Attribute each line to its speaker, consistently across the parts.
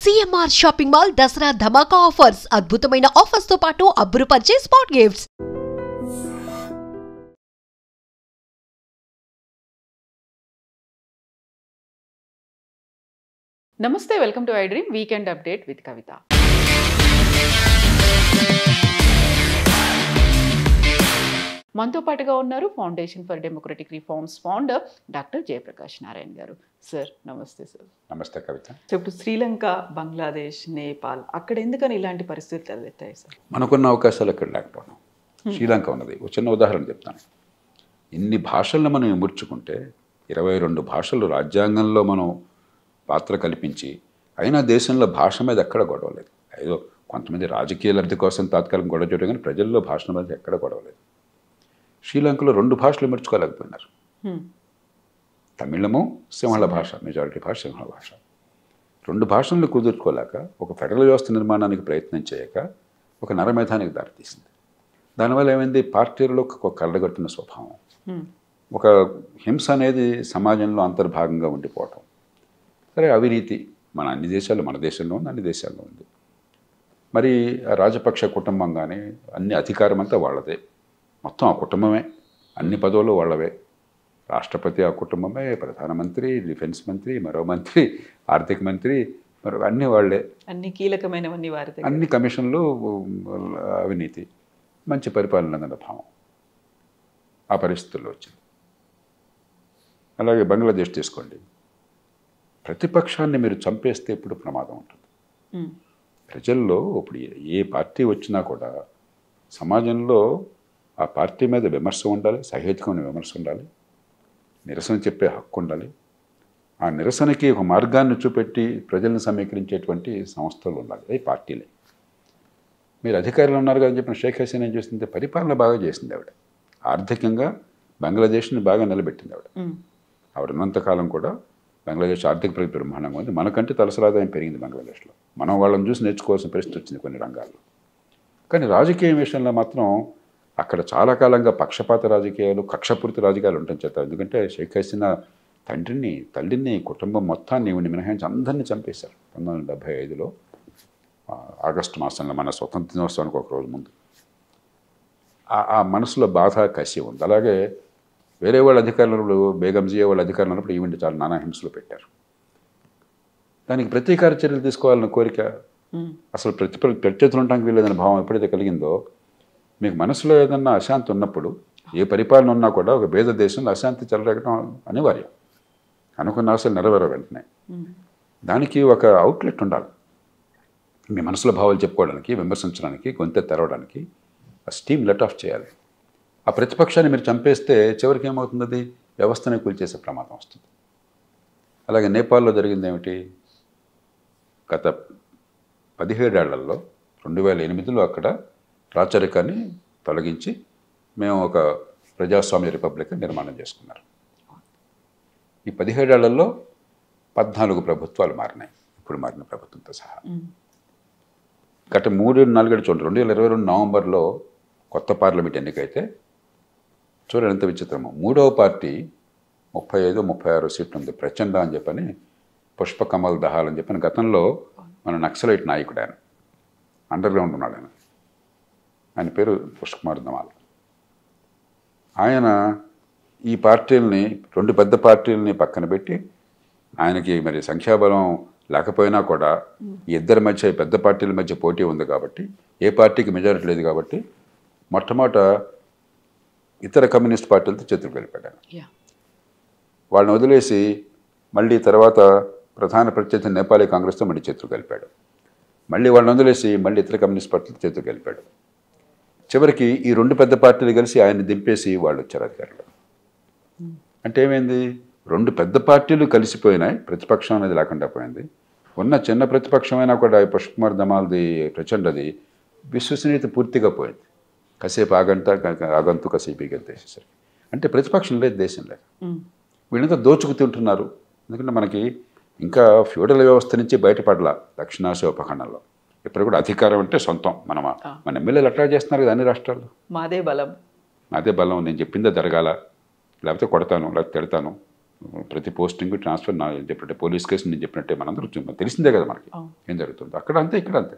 Speaker 1: CMR shopping mall Dasara Dhamaka offers. అద్భుతమైన offers తో పాటు అబ్బురుపరిచే స్పాట్ గిఫ్ట్స్.
Speaker 2: నమస్తే, welcome to iDream weekend update with Kavitha. మనతో పాటుగా ఉన్నారు foundation for democratic reforms founder doctor Jayaprakash Narayana గారు. సార్ నమస్తే. సార్
Speaker 3: నమస్తే కవిత.
Speaker 2: సో ఇప్పుడు శ్రీలంక, బంగ్లాదేశ్, నేపాల్ అక్కడ ఎందుకని ఇలాంటి పరిస్థితులు తలెత్తాయి సార్?
Speaker 3: మనకున్న అవకాశాలు అక్కడ లేకపోవడం. శ్రీలంక ఉన్నది, ఒక చిన్న ఉదాహరణ చెప్తాను. ఇన్ని భాషలను మనం ఇముడ్చుకుంటే 22 భాషలు రాజ్యాంగంలో మనం పాత్ర కల్పించి అయినా దేశంలో భాష మీద ఎక్కడ గొడవలేదు. ఏదో కొంతమంది రాజకీయ లబ్ధి కోసం తాత్కాలిక గొడవ చేయడం, కానీ ప్రజల్లో భాషల మీద ఎక్కడ గొడవలేదు. శ్రీలంకలో 2 భాషలు ఇముడ్చుకోలేకపోయినారు. తమిళము, సింహళ భాష, మెజారిటీ భాష సింహళ భాష. 2 భాషలను కుదుర్చుకోలేక ఒక ఫెడరల్ వ్యవస్థ నిర్మాణానికి ప్రయత్నం చేయక ఒక నరమేధానికి దారితీసింది. దానివల్ల ఏమైంది, పార్టీలలో ఒక కళ్ళగట్టిన స్వభావం, ఒక హింస అనేది సమాజంలో అంతర్భాగంగా ఉండిపోవటం. సరే, అవినీతి మన అన్ని దేశాల్లో, మన దేశంలో ఉంది, అన్ని దేశాల్లో ఉంది. మరి రాజపక్ష కుటుంబం కానీ అన్ని అధికారం అంతా వాళ్ళదే, మొత్తం ఆ కుటుంబమే, అన్ని పదవులు వాళ్ళవే. రాష్ట్రపతి ఆ కుటుంబమే, ప్రధానమంత్రి, డిఫెన్స్ మంత్రి, మరో మంత్రి, ఆర్థిక మంత్రి, మరో అన్నీ వాళ్ళే.
Speaker 2: అన్ని కీలకమైనవన్నీ వారి,
Speaker 3: అన్ని కమిషన్లు, అవినీతి, మంచి పరిపాలన అన్న భావం ఆ పరిస్థితుల్లో వచ్చింది. అలాగే బంగ్లాదేశ్ తీసుకోండి. ప్రతిపక్షాన్ని మీరు చంపేస్తే ఇప్పుడు ప్రమాదం ఉంటుంది. ప్రజల్లో ఇప్పుడు ఏ పార్టీ వచ్చినా కూడా సమాజంలో ఆ పార్టీ మీద విమర్శ ఉండాలి, సహేతుకమైన విమర్శ ఉండాలి, నిరసన చెప్పే హక్కు ఉండాలి. ఆ నిరసనకి ఒక మార్గాన్ని చూపెట్టి ప్రజలను సమీకరించేటువంటి సంస్థలు ఉండాలి, అవి పార్టీలే. మీరు అధికారులు ఉన్నారు కదా అని చెప్పిన షేక్ హసీనా ఏం చేసింది, పరిపాలన బాగా చేసింది ఆవిడ. ఆర్థికంగా బంగ్లాదేశ్ని బాగా నిలబెట్టింది ఆవిడ. ఆవిడ ఉన్నంతకాలం కూడా బంగ్లాదేశ్ ఆర్థిక ప్రగతి బ్రహ్మాండంగా ఉంది. మనకంటే తలసరాదాయం పెరిగింది బంగ్లాదేశ్లో. మనం వాళ్ళని చూసి నేర్చుకోవాల్సిన పరిస్థితి వచ్చింది కొన్ని రంగాల్లో. కానీ రాజకీయ విషయంలో మాత్రం అక్కడ చాలా కాలంగా పక్షపాత రాజకీయాలు, కక్షపూరిత రాజకీయాలు ఉండటం చేత, ఎందుకంటే షేక్ హసీనా తండ్రిని, తల్లిని, కుటుంబం మొత్తాన్ని మినహాయించి అందరినీ చంపేశారు 1975లో ఆగస్టు మాసంలో, మన స్వతంత్ర దినోత్సవానికి ఒక రోజు ముందు. ఆ మనసులో బాధ, కసి ఉంది. అలాగే వేరే వాళ్ళ అధికారులు, బేగం జియా వాళ్ళ అధికారులు ఉన్నప్పుడు ఈవెంట్ చాలా నానా హింసలు పెట్టారు. దానికి ప్రతీకార చర్యలు తీసుకోవాలన్న కోరిక, అసలు ప్రత్యర్థులు ఉండడానికి వీలేదన్న భావం ఎప్పుడైతే కలిగిందో, మీకు మనసులో ఏదన్నా అశాంతి ఉన్నప్పుడు ఏ పరిపాలన ఉన్నా కూడా ఒక భేద దేశంలో అశాంతి చెలరేగడం అనివార్యం. అనుకున్న ఆశలు నెరవేర వెంటనే దానికి ఒక అవుట్లెట్ ఉండాలి. మీ మనసులో భావాలు చెప్పుకోవడానికి, విమర్శించడానికి, గొంతె తెరవడానికి ఆ స్టీమ్ లెట్ ఆఫ్ చేయాలి. ఆ ప్రతిపక్షాన్ని మీరు చంపేస్తే చివరికి ఏమవుతుంది, అది వ్యవస్థనే కూల్చేసే ప్రమాదం వస్తుంది. అలాగే నేపాల్లో జరిగింది ఏమిటి, గత 17 ఏళ్లలో 2008లో అక్కడ రాచరికాన్ని తొలగించి మేము ఒక ప్రజాస్వామ్య రిపబ్లిక్ నిర్మాణం చేసుకున్నారు. ఈ 17 ఏళ్లలో 14 ప్రభుత్వాలు మారినాయి, ఇప్పుడు మారిన ప్రభుత్వంతో సహా. గత 3-4 చూడండి, 2022 నవంబర్లో కొత్త పార్లమెంట్ ఎన్నికైతే చూడండి ఎంత విచిత్రమో. 3వ పార్టీ 35-36 సీట్లు ఉంది, ప్రచండ అని చెప్పని, పుష్ప కమల్ దహాల్ అని చెప్పని. గతంలో మన నక్సలైట్ నాయకుడు ఆయన, అండర్ గ్రౌండ్ ఉన్నాడు ఆయన, ఆయన పేరు పుష్కుమార్ దమాల్. ఆయన ఈ పార్టీలని, 2 పెద్ద పార్టీలని పక్కన పెట్టి, ఆయనకి మరి సంఖ్యాబలం లేకపోయినా కూడా ఈ ఇద్దరి మధ్య, పెద్ద పార్టీల మధ్య పోటీ ఉంది కాబట్టి, ఏ పార్టీకి మెజారిటీ లేదు కాబట్టి, మొట్టమొదట ఇతర కమ్యూనిస్ట్ పార్టీలతో చేతులు కలిపాడు. వాళ్ళని వదిలేసి మళ్ళీ తర్వాత ప్రధాన ప్రత్యర్థి నేపాలీ కాంగ్రెస్తో మళ్ళీ చేతులు కలిపాడు. మళ్ళీ వాళ్ళని వదిలేసి మళ్ళీ ఇతర కమ్యూనిస్ట్ పార్టీలతో చేతులు కలిపాడు. చివరికి ఈ 2 పెద్ద పార్టీలు కలిసి ఆయన్ని దింపేసి వాళ్ళు వచ్చారు అధికారులు. అంటే ఏమైంది, 2 పెద్ద పార్టీలు కలిసిపోయినాయి, ప్రతిపక్షం అనేది లేకుండా పోయింది. ఉన్న చిన్న ప్రతిపక్షమైనా కూడా పుష్కుమార్ దమాల్ది, ప్రచండది విశ్వసనీయత పూర్తిగా పోయింది. కాసేపు ఆగంతు కాసేపు ఈగంతేసేసరికి. అంటే ప్రతిపక్షం లేదు, దేశం లేదు. వీళ్ళంతా దోచుకు తింటున్నారు. ఎందుకంటే మనకి ఇంకా ఫ్యూడల్ వ్యవస్థ నుంచి బయటపడలా దక్షిణాసియా ఉపఖండంలో. ఇప్పుడు కూడా అధికారం అంటే సొంతం, మన ఎమ్మెల్యేలు అట్లా చేస్తున్నారు కదా అన్ని రాష్ట్రాల్లో.
Speaker 2: మాదే బలం,
Speaker 3: నేను చెప్పిందే జరగాల, లేకపోతే కొడతాను, లేకపోతే తిడతాను, ప్రతి పోస్టింగ్ ట్రాన్స్ఫర్ నా చెప్పినట్టే పోలీస్ కేసు నేను చెప్పినట్టే మనందరూ తెలిసిందే కదా మనకి ఏం జరుగుతుందో అక్కడ అంతే ఇక్కడ అంతే.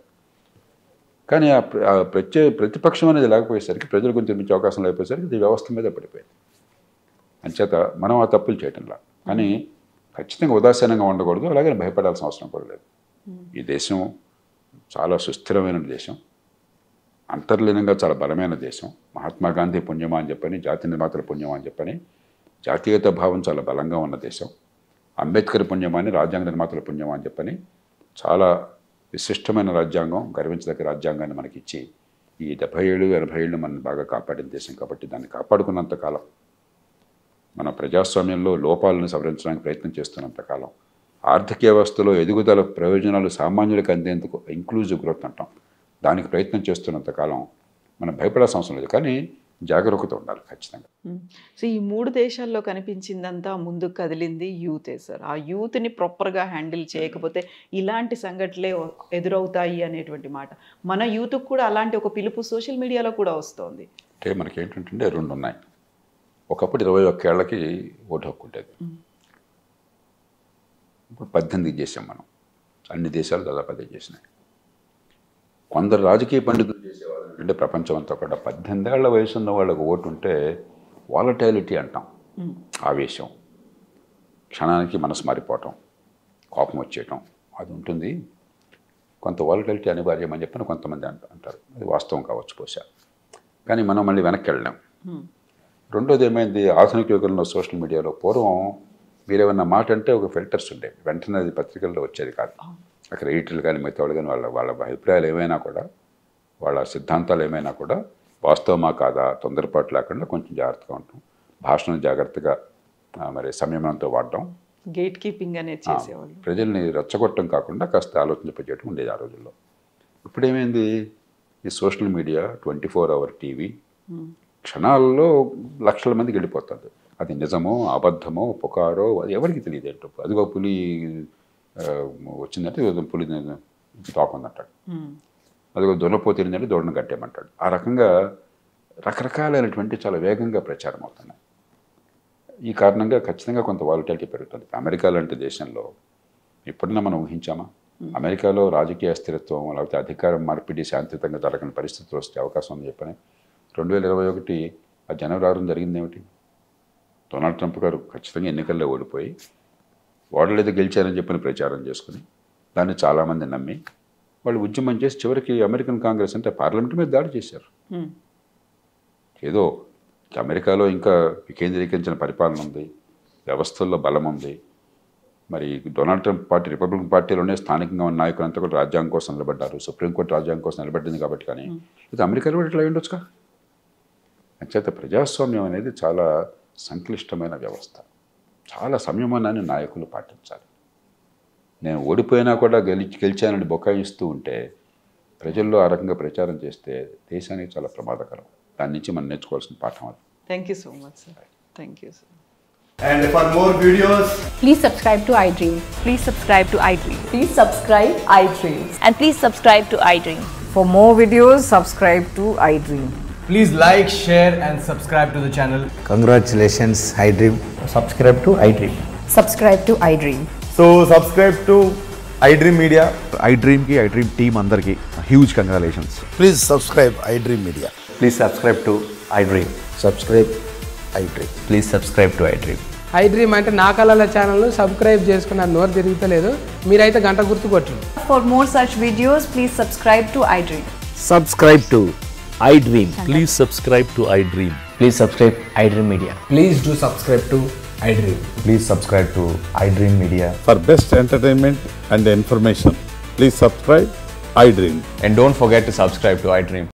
Speaker 3: కానీ ఆ ప్రతిపక్షం అనేది లేకపోయేసరికి ప్రజలు కొంచెం నిర్మించే అవకాశం లేకపోయేసరికి ఇది వ్యవస్థ మీద పడిపోయింది. అంచేత మనం ఆ తప్పులు చేయటంలా. కానీ ఖచ్చితంగా ఉదాసీనంగా ఉండకూడదు, అలాగే భయపడాల్సిన అవసరం కూడా లేదు. ఈ దేశం చాలా సుస్థిరమైన దేశం, అంతర్లీనంగా చాలా బలమైన దేశం. మహాత్మా గాంధీ పుణ్యమా అని చెప్పని, జాతి నిర్మాతల పుణ్యమా అని చెప్పని జాతీయత భావం చాలా బలంగా ఉన్న దేశం. అంబేద్కర్ పుణ్యమా అని, రాజ్యాంగ నిర్మాతల పుణ్యమా అని చెప్పని చాలా విశిష్టమైన రాజ్యాంగం, గర్వించదగ్గ రాజ్యాంగాన్ని మనకిచ్చి ఈ 70-80 ఏళ్ళు మనం బాగా కాపాడిన దేశం. కాబట్టి దాన్ని కాపాడుకున్నంతకాలం, మన ప్రజాస్వామ్యంలో లోపాలను సవరించడానికి ప్రయత్నం చేస్తున్నంతకాలం, ఆర్థిక వ్యవస్థలో ఎదుగుదల ప్రయోజనాలు సామాన్యులకు అందేందుకు ఇంక్లూజివ్ గ్రోత్ అంటాం, దానికి ప్రయత్నం చేస్తున్నంతకాలం మనం భయపడాల్సిన అవసరం లేదు. కానీ జాగరూకత ఉండాలి ఖచ్చితంగా.
Speaker 2: సో ఈ 3 దేశాల్లో కనిపించిందంతా ముందుకు కదిలింది యూతే సార్. ఆ యూత్ని ప్రాపర్గా హ్యాండిల్ చేయకపోతే ఇలాంటి సంఘటనలే ఎదురవుతాయి అనేటువంటి మాట. మన యూత్కి కూడా అలాంటి ఒక పిలుపు సోషల్ మీడియాలో కూడా వస్తుంది.
Speaker 3: అంటే మనకి ఏంటంటే 2 ఉన్నాయి. ఒకప్పుడు 21 ఏళ్ళకి ఓటు హక్కు ఉండేది, ఇప్పుడు 18 చేసాం మనం. అన్ని దేశాలు దాదాపు అదే చేసినాయి. కొందరు రాజకీయ పండితులు చేసేవాళ్ళు అంటే ప్రపంచం అంతా కూడా 18 ఏళ్ల వయసు ఉన్న వాళ్ళకు ఓటు ఉంటే వాలటైలిటీ అంటాం, ఆవేశం, క్షణానికి మనసు మారిపోవటం, కోపం వచ్చేయటం అది ఉంటుంది. కొంత వాలటైలిటీ అనివార్యం అని చెప్పని కొంతమంది అంటారు, అది వాస్తవం కావచ్చు బహుశా. కానీ మనం మళ్ళీ వెనక్కి వెళ్ళాం. రెండోది ఏమైంది, ఆధునిక యుగంలో సోషల్ మీడియాలో పూర్వం మీరేమన్నా మాట అంటే ఒక ఫిల్టర్స్ ఉండేవి, వెంటనే అది పత్రికల్లో వచ్చేది కాదు. అక్కడ ఎడిటర్లు కానీ మిగతా వాళ్ళు కానీ వాళ్ళ అభిప్రాయాలు ఏమైనా కూడా, వాళ్ళ సిద్ధాంతాలు ఏమైనా కూడా వాస్తవమా కాదా తొందరపాటు లేకుండా కొంచెం జాగ్రత్తగా ఉంటాం, భాషను జాగ్రత్తగా మరి సంయమనంతో వాడటం,
Speaker 2: గేట్ కీపింగ్ అనేది చేసేవాళ్ళు,
Speaker 3: ప్రజల్ని రెచ్చగొట్టడం కాకుండా కాస్త ఆలోచించడం ఉండేది ఆ రోజుల్లో. ఇప్పుడు ఏమైంది, ఈ సోషల్ మీడియా 24 hour టీవీ క్షణాల్లో లక్షల మందికి వెళ్ళిపోతుంది. అది నిజమో అబద్ధమో పుకారో అది ఎవరికి తెలియదు. ఏంటో అదిగో పులి వచ్చిందంటే పులి తోకుందంటాడు, అదిగో దొనపోతిందంటే దొడను కట్టేయమంటాడు. ఆ రకంగా రకరకాలైనటువంటి చాలా వేగంగా ప్రచారం అవుతున్నాయి. ఈ కారణంగా ఖచ్చితంగా కొంత వాలటిలిటీ పెరుగుతుంది. అమెరికా లాంటి దేశంలో ఎప్పుడైనా మనం ఊహించామా అమెరికాలో రాజకీయ అస్థిరత్వం లేకపోతే అధికారం మార్పిడి శాంతియుతంగా జరగని పరిస్థితులు వస్తే అవకాశం ఉంది చెప్పని? 2021 ఆ జనవరి 6 జరిగింది ఏమిటి? డొనాల్డ్ ట్రంప్ గారు ఖచ్చితంగా ఎన్నికల్లో ఓడిపోయి ఓడలేదు గెలిచారని చెప్పని ప్రచారం చేసుకుని దాన్ని చాలామంది నమ్మి వాళ్ళు ఉద్యమం చేసి చివరికి అమెరికన్ కాంగ్రెస్ అంటే పార్లమెంట్ మీద దాడి చేశారు. ఏదో అమెరికాలో ఇంకా వికేంద్రీకరించిన పరిపాలన ఉంది, వ్యవస్థల్లో బలం ఉంది. మరి డొనాల్డ్ ట్రంప్ పార్టీ రిపబ్లికన్ పార్టీలోనే స్థానికంగా ఉన్న నాయకులంతా కూడా రాజ్యాంగం కోసం నిలబడ్డారు, సుప్రీంకోర్టు రాజ్యాంగం కోసం నిలబడింది కాబట్టి. కానీ ఇది అమెరికాలో కూడా ఇట్లా ఉండొచ్చుగా. అంచేత ప్రజాస్వామ్యం అనేది చాలా సంక్లిష్టమైన వ్యవస్థ, చాలా సంయమనాన్ని నాయకులు పాటించాలి. నేను ఓడిపోయినా కూడా గెలిచానని బొకాయిస్తూ ఉంటే ప్రజల్లో ఆ రకంగా ప్రచారం చేస్తే దేశానికి చాలా ప్రమాదకరం. దాని నుంచి మనం నేర్చుకోవాల్సిన పాఠం అది.
Speaker 2: Thank you so much sir. Thank you sir.
Speaker 4: And for more videos,
Speaker 5: Please subscribe to iDream.
Speaker 6: Please subscribe to iDream.
Speaker 5: Please subscribe iDream.
Speaker 6: And please subscribe to iDream.
Speaker 7: For more videos, subscribe to iDream.
Speaker 4: please like, share and subscribe to the channel.
Speaker 8: Congratulations, iDream.
Speaker 9: Subscribe to iDream.
Speaker 5: Subscribe to iDream.
Speaker 4: So subscribe to iDream Media.
Speaker 10: iDream ki iDream team andarki huge congratulations.
Speaker 8: Please subscribe iDream Media.
Speaker 9: Please subscribe to iDream.
Speaker 8: Subscribe iDream.
Speaker 9: Please subscribe to iDream.
Speaker 11: iDream అంటే నా కళల channel subscribe చేసుకున్న నోరు తిరుగుతలేదు, మీరైతే గంట గుర్తు కొట్టండి.
Speaker 5: For more such videos, please subscribe to iDream.
Speaker 9: Subscribe to iDream.
Speaker 12: Please subscribe to iDream.
Speaker 9: Please subscribe iDream Media.
Speaker 4: Please do subscribe to iDream.
Speaker 8: Please subscribe to iDream Media.
Speaker 10: For best entertainment and information, please subscribe iDream.
Speaker 9: And don't forget to subscribe to iDream.